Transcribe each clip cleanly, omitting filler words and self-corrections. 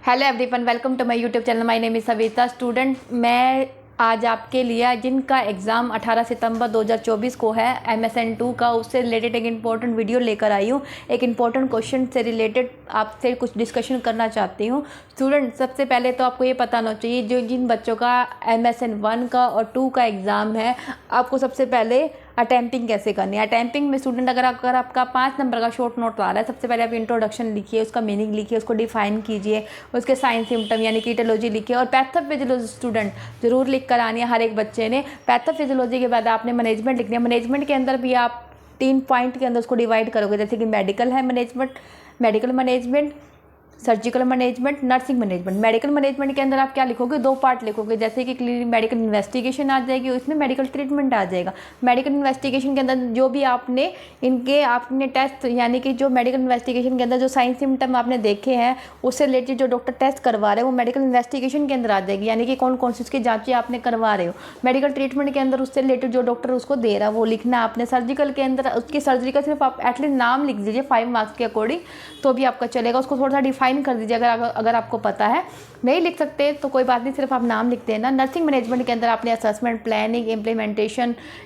Hello everyone, welcome to my YouTube channel. My name is Savita. Student, मैं आज आपके लिए जिनका एग्ज़ाम 18 सितंबर 2024 को है MSN 2 का, उससे रिलेटेड एक इम्पॉर्टेंट वीडियो लेकर आई हूँ। एक इम्पॉर्टेंट क्वेश्चन से रिलेटेड आपसे कुछ डिस्कशन करना चाहती हूँ। स्टूडेंट, सबसे पहले तो आपको ये पता होना चाहिए जो जिन बच्चों का MSN 1 का और 2 का एग्ज़ाम है, आपको सबसे पहले अटैम्पिंग कैसे करनी है। अटैम्पिंग में स्टूडेंट अगर आपका 5 नंबर का शॉर्ट नोट आ रहा है, सबसे पहले आप इंट्रोडक्शन लिखिए, उसका मीनिंग लिखिए, उसको डिफाइन कीजिए, उसके साइंस सिम्टम यानी कि ईटियोलॉजी लिखिए और पैथोफिजियोलॉजी स्टूडेंट जरूर लिख कर आनी है हर एक बच्चे ने। पैथोफिजियोलॉजी के बाद आपने मैनेजमेंट लिखनी है। मैनेजमेंट के अंदर भी आप 3 पॉइंट के अंदर उसको डिवाइड करोगे, जैसे कि मेडिकल है management, medical management, surgical management, nursing management. Medical management के अंदर आप क्या लिखोगे, 2 पार्ट लिखोगे, जैसे कि क्लिनिक मेडिकल इन्वेस्टिगेशन आ जाएगी, उसमें मेडिकल ट्रीटमेंट आ जाएगा। मेडिकल इन्वेस्टिगेशन के अंदर जो भी आपने टेस्ट यानी कि जो मेडिकल इन्वेस्टिगेशन के अंदर जो साइंस सिम्टम आपने देखे हैं, उससे रिलेटेड जो डॉक्टर टेस्ट करवा रहे हैं वो मेडिकल इन्वेस्टिगेशन के अंदर आ जाएगी, यानी कि कौन कौन सी उसकी जाँचें आपने करवा रहे हो। मेडिकल ट्रीटमेंट के अंदर उससे रिलेटेड जो डॉक्टर उसको दे रहा है वो लिखना आपने। सर्जिकल के अंदर उसकी सर्जरी का सिर्फ आप एटलीस्ट नाम लिख दीजिए 5 मार्क्स के अकॉर्डिंग, तो भी आपका चलेगा। उसको थोड़ा सा डिफाइन कर दीजिए अगर आपको पता है। नहीं लिख सकते तो कोई बात नहीं, सिर्फ आप नाम लिख देना। नर्सिंग मैनेजमेंट के अंदर आपने असेसमेंट, प्लानिंग,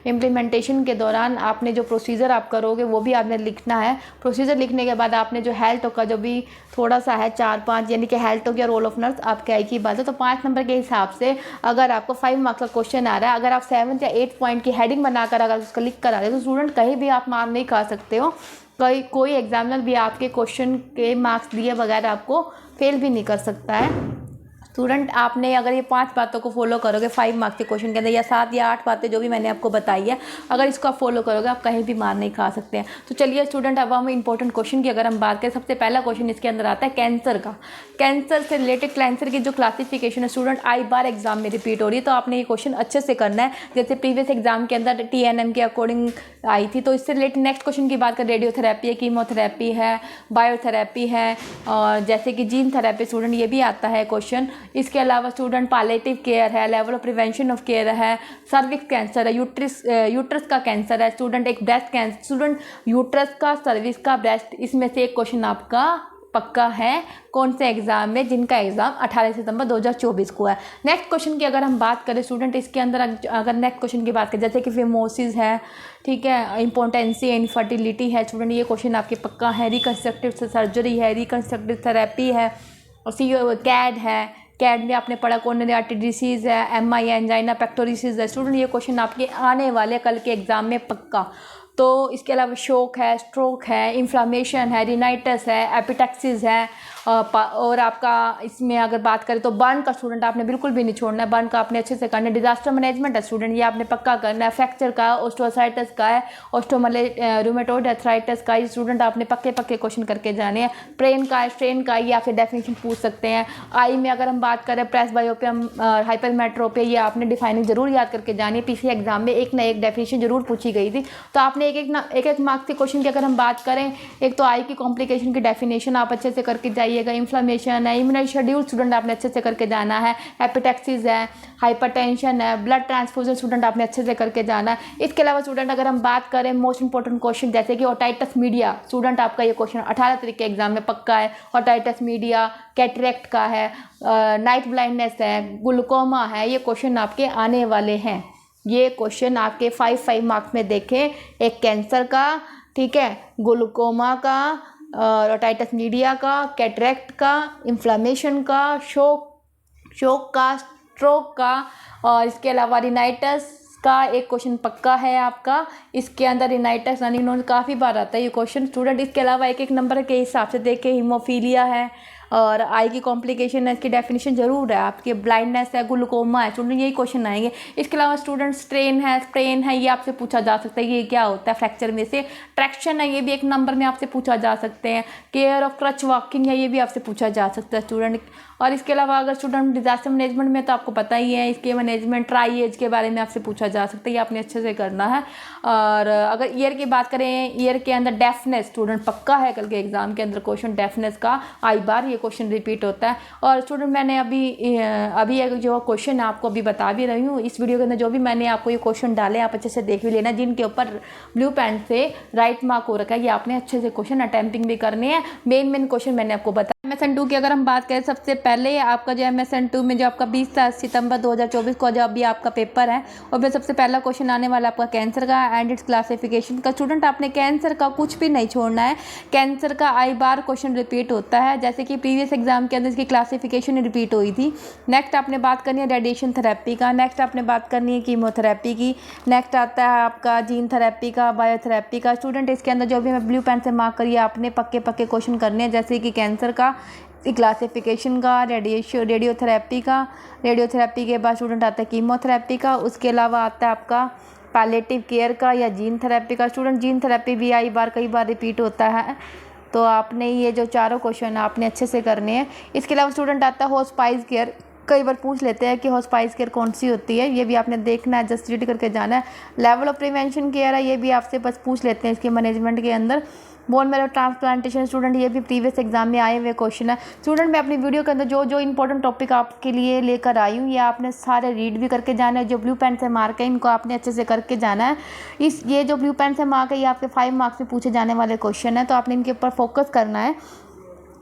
इम्प्लीमेंटेशन के दौरान आपने जो प्रोसीजर आप करोगे वो भी आपने लिखना है। प्रोसीजर लिखने के बाद आपने जो हेल्थ का जो भी थोड़ा सा है 4-5 यानी कि हेल्थ हो गया, रोल ऑफ नर्स, आपके आई की बात है। तो 5 नंबर के हिसाब से अगर आपको 5 मार्क्स का क्वेश्चन आ रहा है, अगर आप 7 या 8 पॉइंट की हेडिंग बनाकर अगर उसका लिख कर आ रहे हो तो स्टूडेंट कहीं भी आप मार्क नहीं खा सकते हो। कोई एग्जामिनर भी आपके क्वेश्चन के मार्क्स दिए बगैर आपको फेल भी नहीं कर सकता है। स्टूडेंट, आपने अगर ये 5 बातों को फॉलो करोगे 5 मार्क्स के क्वेश्चन के अंदर, या 7 या 8 बातें जो भी मैंने आपको बताई है, अगर इसको आप फॉलो करोगे आप कहीं भी मार नहीं खा सकते हैं। तो चलिए स्टूडेंट, अब हम इंपॉर्टेंट क्वेश्चन की अगर हम बात करें, सबसे पहला क्वेश्चन इसके अंदर आता है कैंसर का। कैंसर से रिलेटेड कैंसर की जो क्लासिफिकेशन है स्टूडेंट आई बार एग्जाम में रिपीट हो रही है, तो आपने ये क्वेश्चन अच्छे से करना है। जैसे प्रीवियस एग्जाम के अंदर TNM के अकॉर्डिंग आई थी, तो इससे रिलेटेड नेक्स्ट क्वेश्चन की बात करें, रेडियोथेरेपी है, कीमोथेरेपी है, बायोथेरेपी है, और जैसे कि जीन थेरेपी स्टूडेंट ये भी आता है क्वेश्चन। इसके अलावा स्टूडेंट पैलेटिव केयर है, level of prevention of care है, सर्विक्स कैंसर है, यूट्रस का कैंसर है स्टूडेंट, एक ब्रेस्ट कैंसर। स्टूडेंट, यूट्रस का, सर्विक्स का, ब्रेस्ट, इसमें से एक क्वेश्चन आपका पक्का है कौन से एग्जाम में, जिनका एग्जाम 18 सितंबर 2024 को है। नेक्स्ट क्वेश्चन की अगर हम बात करें स्टूडेंट, इसके अंदर अगर नेक्स्ट क्वेश्चन की बात करें, जैसे कि फिमोसिस है, ठीक है, इम्पोर्टेंसी, इनफर्टिलिटी है स्टूडेंट, ये क्वेश्चन आपके पक्का है। रिकन्स्ट्रक्टिव सर्जरी है, रिकन्स्ट्रक्टिव थेरेपी है, और कैड है, कैड में आपने पढ़ा कोरोनरी आर्टरी डिसीज़ है, MI एंजाइना पेक्टोरिसिस है स्टूडेंट, ये क्वेश्चन आपके आने वाले कल के एग्जाम में पक्का। तो इसके अलावा शोक है, स्ट्रोक है, इन्फ्लामेशन है, रिनाइटिस है, एपिटैक्सिस है, और आपका इसमें अगर बात करें तो बर्न का स्टूडेंट आपने बिल्कुल भी नहीं छोड़ना है, बर्न का आपने अच्छे से करना है। डिजास्टर मैनेजमेंट है स्टूडेंट, ये आपने पक्का करना है। फ्रैक्चर का, ऑस्टियोआर्थराइटिस का है, रूमेटॉइड आर्थराइटिस का, ये स्टूडेंट आपने पक्के क्वेश्चन करके जाने हैं। प्रेन का है, स्ट्रेन का, ये आपके डेफिनेशन पूछ सकते हैं। आई में अगर हम बात करें प्रेसबायोपिया, हाइपरमेट्रोपिया, ये आपने डिफाइनिंग जरूर याद करके जानी है। पिछले एग्जाम में एक ना एक डेफिनेशन जरूर पूछी गई थी, तो आपने एक मार्क्स के क्वेश्चन की अगर हम बात करें, एक तो आई की कॉम्प्लिकेशन की डेफिनेशन आप अच्छे से करके जाइएगा। इन्फ्लेमेशन है, इम्यूनरी शेड्यूल स्टूडेंट आपने अच्छे से करके जाना है। हेपेटाइटिस है, हाइपरटेंशन है, ब्लड ट्रांसफ्यूजन स्टूडेंट आपने अच्छे से करके जाना है। इसके अलावा स्टूडेंट अगर हम बात करें मोस्ट इंपॉर्टेंट क्वेश्चन, जैसे कि ओटाइटिस मीडिया स्टूडेंट, आपका ये क्वेश्चन 18 तारीख के एग्जाम में पक्का है। ओटाइटिस मीडिया, कैटरेक्ट का है, नाइट ब्लाइंडनेस है, ग्लूकोमा है, ये क्वेश्चन आपके आने वाले हैं। ये क्वेश्चन आपके 5 मार्क्स में देखें, एक कैंसर का, ठीक है, ग्लूकोमा का, ओटाइटिस मीडिया का, कैटरेक्ट का, इन्फ्लेमेशन का, शोक का, स्ट्रोक का, और इसके अलावा रिनाइटिस का एक क्वेश्चन पक्का है आपका। इसके अंदर रिनाइटिस यानी काफ़ी बार आता है ये क्वेश्चन स्टूडेंट। इसके अलावा एक नंबर के हिसाब से देखें, हीमोफीलिया है, और आई की कॉम्प्लिकेशन है, इसकी डेफिनेशन जरूर है आपके। ब्लाइंडनेस है, ग्लूकोमा है स्टूडेंट, यही क्वेश्चन आएंगे। इसके अलावा स्टूडेंट स्ट्रेन है, ये आपसे पूछा जा सकता है, ये क्या होता है फ्रैक्चर में से। ट्रैक्शन है, ये भी एक नंबर में आपसे पूछा जा सकते हैं। केयर ऑफ क्रच वॉकिंग है, ये भी आपसे पूछा जा सकता है स्टूडेंट। और इसके अलावा अगर स्टूडेंट डिजास्टर मैनेजमेंट में, तो आपको पता ही है, इसके मैनेजमेंट ट्राई एज के बारे में आपसे पूछा जा सकता है, ये आपने अच्छे से करना है। और अगर ईयर की बात करें, ईयर के अंदर डेफनेस स्टूडेंट पक्का है, कल के एग्जाम के अंदर क्वेश्चन डेफनेस का आई बार ये क्वेश्चन रिपीट होता है। और स्टूडेंट, मैंने अभी एक जो क्वेश्चन आपको अभी बता भी रही हूँ, इस वीडियो के अंदर जो भी मैंने आपको ये क्वेश्चन डाले, आप अच्छे से देख भी लेना, जिनके ऊपर ब्लू पेन से राइट मार्क हो रखा है, ये आपने अच्छे से क्वेश्चन अटेम्प्टिंग भी करने हैं। मेन क्वेश्चन मैंने आपको बताया। MSN2 की अगर हम बात करें, सबसे पहले आपका जो MSN2 में जो आपका 20 सितंबर 2024 को जो अभी आपका पेपर है, और फिर सबसे पहला क्वेश्चन आने वाला आपका कैंसर का एंड इट्स क्लासिफिकेशन का। स्टूडेंट आपने कैंसर का कुछ भी नहीं छोड़ना है। कैंसर का आई बार क्वेश्चन रिपीट होता है, जैसे कि प्रीवियस एग्जाम के अंदर इसकी क्लासिफिकेशन रिपीट हुई थी। नेक्स्ट आपने बात करनी है रेडिएशन थेरेपी का, नेक्स्ट आपने बात करनी है कीमोथेरेपी की, नेक्स्ट आता है आपका जीन थेरेपी का, बायोथेरेपी का। स्टूडेंट इसके अंदर जो भी मैं ब्लू पेन से मार्क करिए आपने पक्के क्वेश्चन करने हैं, जैसे कि कैंसर का, क्लासिफिकेशन का, रेडियोथेरेपी का। रेडियोथेरेपी के बाद स्टूडेंट आता है कीमोथेरेपी का। उसके अलावा आता है आपका पैलेटिव केयर का या जीन थेरेपी का। स्टूडेंट जीन थेरेपी भी कई बार रिपीट होता है, तो आपने ये जो चारों क्वेश्चन आपने अच्छे से करने हैं। इसके अलावा स्टूडेंट आता है हॉस्पाइस केयर। कई बार पूछ लेते हैं कि हॉस्पाइस केयर कौन सी होती है, ये भी आपने देखना है, जस्ट रीड करके जाना है। लेवल ऑफ प्रिवेंशन केयर है, ये भी आपसे बस पूछ लेते हैं इसके मैनेजमेंट के अंदर। बोन मैरो ट्रांसप्लांटेशन, स्टूडेंट ये भी प्रीवियस एग्जाम में आए हुए क्वेश्चन है। स्टूडेंट मैं अपनी वीडियो के अंदर जो इंपॉर्टेंट टॉपिक आपके लिए लेकर आई हूँ, ये आपने सारे रीड भी करके जाना है। जो ब्लू पेन से मार्क है इनको आपने अच्छे से करके जाना है। ये जो ब्लू पेन से मार्क है ये आपके 5 मार्क्स में पूछे जाने वाले क्वेश्चन है, तो आपने इनके ऊपर फोकस करना है।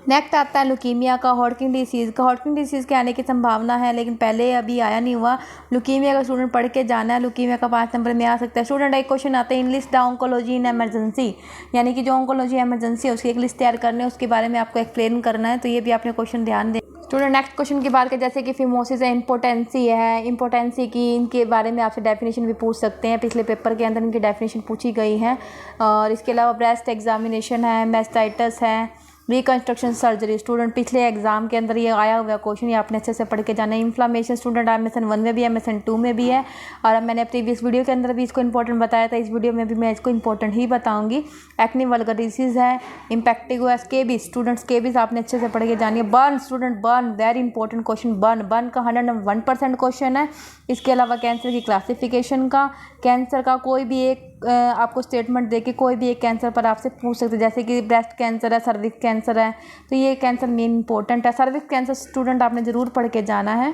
नेक्स्ट आता है लुकीमिया का, हॉडकिन डिसीज़ का। हॉडकिन डिसीज़ के आने की संभावना है, लेकिन पहले अभी आया नहीं हुआ। लुकीमिया का स्टूडेंट पढ़ के जाना है, लुकीमिया का 5 नंबर में आ सकता है। स्टूडेंट एक क्वेश्चन आता है English the oncology in emergency, यानी कि जो ऑन्कोलॉजी एमरजेंसी है उसकी एक लिस्ट तैयार करनी है, उसके बारे में आपको एक्सप्लेन करना है, तो ये भी आपने क्वेश्चन ध्यान दें। स्टूडेंट नेक्स्ट क्वेश्चन की बात करें, जैसे कि फिमोसिस है, इम्पोर्टेंसी की, इनके बारे में आपसे डेफिनेशन भी पूछ सकते हैं। पिछले पेपर के अंदर इनकी डेफिनेशन पूछी गई है। और इसके अलावा ब्रेस्ट एग्जामिनेशन है, मैस्टाइटिस है, रिकन्स्ट्रक्शन सर्जरी। स्टूडेंट पिछले एग्जाम के अंदर ये आया हुआ क्वेश्चन, ये आपने अच्छे से पढ़ के जाना है। इन्फ्लामेशन स्टूडेंट MSN1 में भी MSN2 में भी है, और अब मैंने प्रीवियस वीडियो के अंदर भी इसको इंपॉर्टेंट बताया था, इस वीडियो में भी मैं इसको इंपॉर्टेंट ही बताऊंगी। एक्ने वल्गरिसिस है, इम्पैक्टिगो स्केबिस। स्टूडेंट स्केबिस आपने अच्छे से पढ़ के जानी है। Burn student burn very important question, burn का 101% क्वेश्चन है। इसके अलावा कैंसर की क्लासिफिकेशन का, कैंसर का कोई भी एक आपको स्टेटमेंट दे के कोई भी एक कैंसर पर आपसे पूछ सकते हैं, जैसे कि ब्रेस्ट कैंसर है, सर्विक्स कैंसर है, तो ये कैंसर मेन इंपॉर्टेंट है। सर्विक्स कैंसर स्टूडेंट आपने ज़रूर पढ़ के जाना है।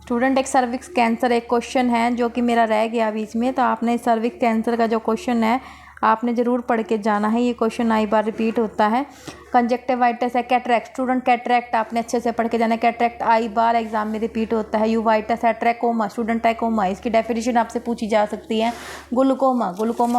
स्टूडेंट एक सर्विक्स कैंसर एक क्वेश्चन है जो कि मेरा रह गया बीच में, तो आपने सर्विक्स कैंसर का जो क्वेश्चन है आपने ज़रूर पढ़ के जाना है। ये क्वेश्चन आई बार रिपीट होता है। कंजक्टिवाइटिस है, कैटरैक्ट स्टूडेंट कैटरैक्ट आपने अच्छे से पढ़ के जाना है। कैटरैक्ट आई बार एग्जाम में रिपीट होता है। यूवाइटिस है, ट्रैकोमा स्टूडेंट ट्रैकोमा, इसकी डेफिनेशन आपसे पूछी जा सकती है। ग्लूकोमा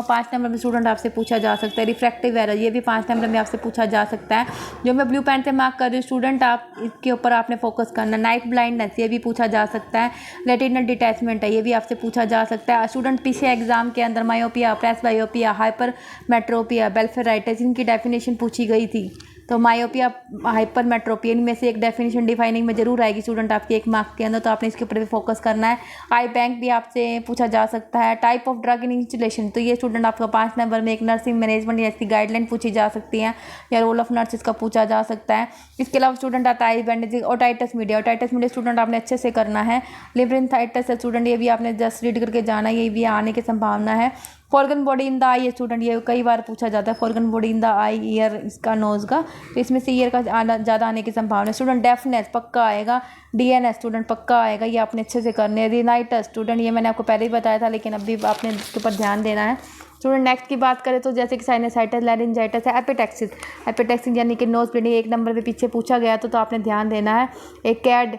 5 नंबर में स्टूडेंट आपसे पूछा जा सकता है। रिफ्रैक्टिव एरर ये भी 5 नंबर में आपसे पूछा जा सकता है। जो मैं ब्लू पेन से मार्क कर रही हूँ स्टूडेंट, आप इसके ऊपर आपने फोकस करना। नाइट ब्लाइंडनेस ये भी पूछा जा सकता है। रेटिनल डिटैचमेंट है, ये भी आपसे पूछा जा सकता है। स्टूडेंट पीछे एग्जाम के अंदर मायोपिया, प्रेसबायोपिया, हाइपर मेट्रोपिया, बेल्फेराइटिस, इनकी डेफिनेशन पूछी गई थी। तो मायोपिया, हाइपर मेट्रोपिया, इनमें से एक डेफिनेशन डिफाइनिंग में जरूर आएगी स्टूडेंट आपके 1 मार्क के अंदर, तो आपने इसके ऊपर भी फोकस करना है। आई बैंक भी आपसे पूछा जा सकता है। Type of drug in installation, तो ये स्टूडेंट आपका 5 नंबर में एक नर्सिंग मैनेजमेंट या इसकी गाइडलाइन पूछी जा सकती है, या रोल ऑफ नर्स इसका पूछा जा सकता है। इसके अलावा स्टूडेंट आता है बैंडेजिंग। ओटाइटिस मीडिया स्टूडेंट आपने अच्छे से करना है। लिब्रिंथाइटिस है स्टूडेंट, ये भी आपने जस्ट रीड करके जाना है, ये भी आने की संभावना है। फॉर्गन बॉडी इन द आई है स्टूडेंट, ये कई बार पूछा जाता है। Foreign body in the eye, ear इसका, नोज का, तो इसमें से ईयर का ज़्यादा आने की संभावना है। स्टूडेंट डेफनेस पक्का आएगा। DNS स्टूडेंट पक्का आएगा, ये आपने अच्छे से करने हैं। रिनाइटस स्टूडेंट ये मैंने आपको पहले ही बताया था, लेकिन अभी आपने इसके ऊपर ध्यान देना है। स्टूडेंट नेक्स्ट की बात करें तो जैसे कि साइनसाइटिस, लैरिंजाइटिस है। एपिटैक्सिस यानी कि नोज ब्लीडिंग 1 नंबर पे पीछे पूछा गया तो आपने ध्यान देना है। एक कैड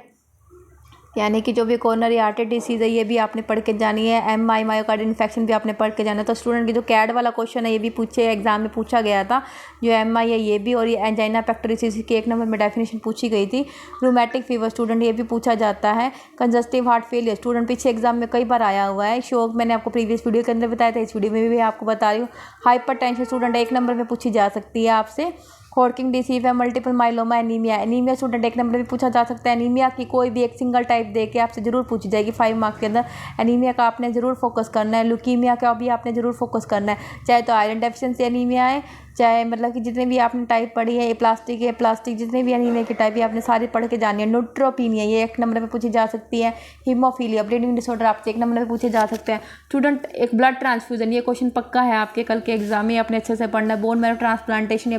यानी कि जो भी कोरोनरी आर्टरी डिसीज़ है ये भी आपने पढ़ के जानी है। MI मायोकार्डियल इन्फेक्शन भी आपने पढ़ के जाना है। तो स्टूडेंट की जो कैड वाला क्वेश्चन है ये भी पूछे एग्जाम में पूछा गया था। जो MI है ये भी, और ये एंजाइना पेक्टोरिस की 1 नंबर में डेफिनेशन पूछी गई थी। रूमेटिक फीवर स्टूडेंट ये भी पूछा जाता है। कंजस्टिव हार्ट फेलियर स्टूडेंट पीछे एग्जाम में कई बार आया हुआ है। शोक मैंने आपको प्रीवियस वीडियो के अंदर बताया था, इस वीडियो में भी आपको बता रही हूँ। हाइपरटेंशन स्टूडेंट 1 नंबर में पूछी जा सकती है आपसे। हॉडकिन डिसीज है। Multiple myeloma, anaemia student 1 number भी पूछा जा सकता है। एनीमिया की कोई भी एक सिंगल टाइप दे के आपसे जरूर पूछी जाएगी 5 मार्क्स के अंदर। एनीमिया का आपने जरूर फोकस करना है। ल्यूकीमिया का भी आपने जरूर फोकस करना है, चाहे तो आयरन डेफिशिएंसी एनीमिया है, चाहे मतलब कि जितने भी आपने टाइप पढ़ी है, प्लास्टिक जितने भी एनीमिया की टाइप है आपने सारी पढ़ के जानी है। न्यूट्रोपीनिया ये 1 नंबर पे पूछी जा सकती है। हीमोफीलिया ब्लीडिंग डिसऑर्डर आपसे 1 नंबर पे पूछे जा सकते हैं। स्टूडेंट एक ब्लड ट्रांसफ्यूजन, ये क्वेश्चन पक्का है आपके कल के एग्जाम में, आपने अच्छे से पढ़ना है। बोन मैरो ट्रांसप्लांटेशन या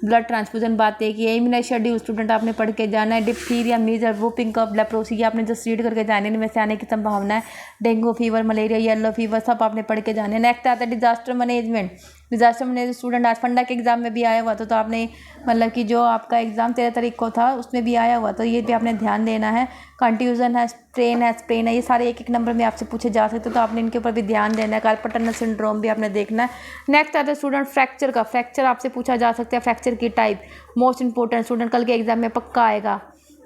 ब्लड ट्रांसफ्यूजन बात है कि इम्यूनाइज शेड्यूल स्टूडेंट आपने पढ़ के जाना है। डिप्थीरिया, मीजल्स, वुपिंग कफ, लेप्रोसी आपने जस्ट रीड करके जाने में से आने की संभावना है। Dengue fever, malaria, yellow fever सब आपने पढ़ के जाने। नेक्स्ट आता है disaster management. Disaster management student आज फंडा के एग्ज़ाम में भी आया हुआ था, तो आपने मतलब कि जो आपका एग्ज़ाम 13 तारीख को था उसमें भी आया हुआ, तो ये भी आपने ध्यान देना है। कंट्यूजन है, स्प्रेन है, ये सारे एक एक नंबर में आपसे पूछे जा सकते, तो आपने इनके ऊपर भी ध्यान देना है। कार्पल टनल सिंड्रोम भी आपने देखना है। नेक्स्ट आता है स्टूडेंट फ्रैक्चर का। फ्रैक्चर आपसे पूछा जा सकता है, फ्रैक्चर की टाइप मोस्ट इंपॉर्टेंट स्टूडेंट कल के एग्जाम में पक्का आएगा,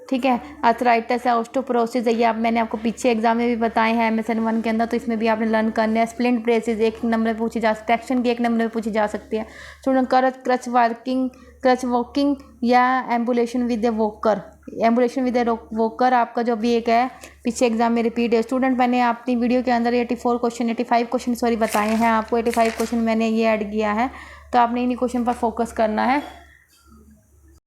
ठीक है। आर्थराइटिस है, ऑस्टोपोरोसिस है, ये आप मैंने आपको पीछे एग्जाम में भी बताए हैं MSN 1 के अंदर, तो इसमें भी आपने लर्न करना है। स्प्लिंट ब्रेसेस एक नंबर में पूछी जा सकती है, एक्शन की एक नंबर में पूछी जा सकती है। स्टूडेंट क्रच वॉकिंग या ambulation with A walker. Ambulation with A walker आपका जो भी एक है पीछे एग्जाम में रिपीट है। स्टूडेंट मैंने अपनी वीडियो के अंदर 85 क्वेश्चन सॉरी बताए हैं आपको, 85 क्वेश्चन मैंने ये ऐड किया है, तो आपने इन्हीं क्वेश्चन पर फोकस करना है।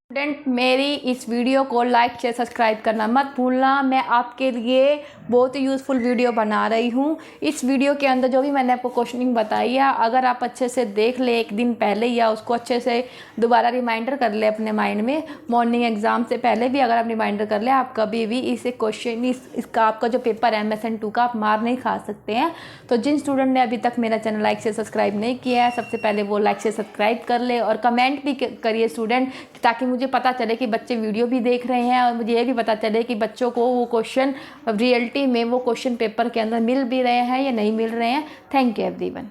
स्टूडेंट मेरी इस वीडियो को लाइक शेयर सब्सक्राइब करना मत भूलना। मैं आपके लिए बहुत ही यूज़फुल वीडियो बना रही हूँ। इस वीडियो के अंदर जो भी मैंने आपको क्वेश्चनिंग बताई है, अगर आप अच्छे से देख ले एक दिन पहले या उसको अच्छे से दोबारा रिमाइंडर कर ले अपने माइंड में, मॉर्निंग एग्जाम से पहले भी अगर आप रिमाइंडर कर ले, आप कभी भी इसे क्वेश्चन इसका आपका जो पेपर है MSN 2 का आप मार नहीं खा सकते हैं। तो जिन स्टूडेंट ने अभी तक मेरा चैनल लाइक शेयर सब्सक्राइब नहीं किया है, सबसे पहले वो लाइक शेयर सब्सक्राइब कर ले और कमेंट भी करिए स्टूडेंट, ताकि मुझे पता चले कि बच्चे वीडियो भी देख रहे हैं और मुझे ये भी पता चले कि बच्चों को वो क्वेश्चन रियलिटी में वो क्वेश्चन पेपर के अंदर मिल भी रहे हैं या नहीं मिल रहे हैं। Thank you everyone.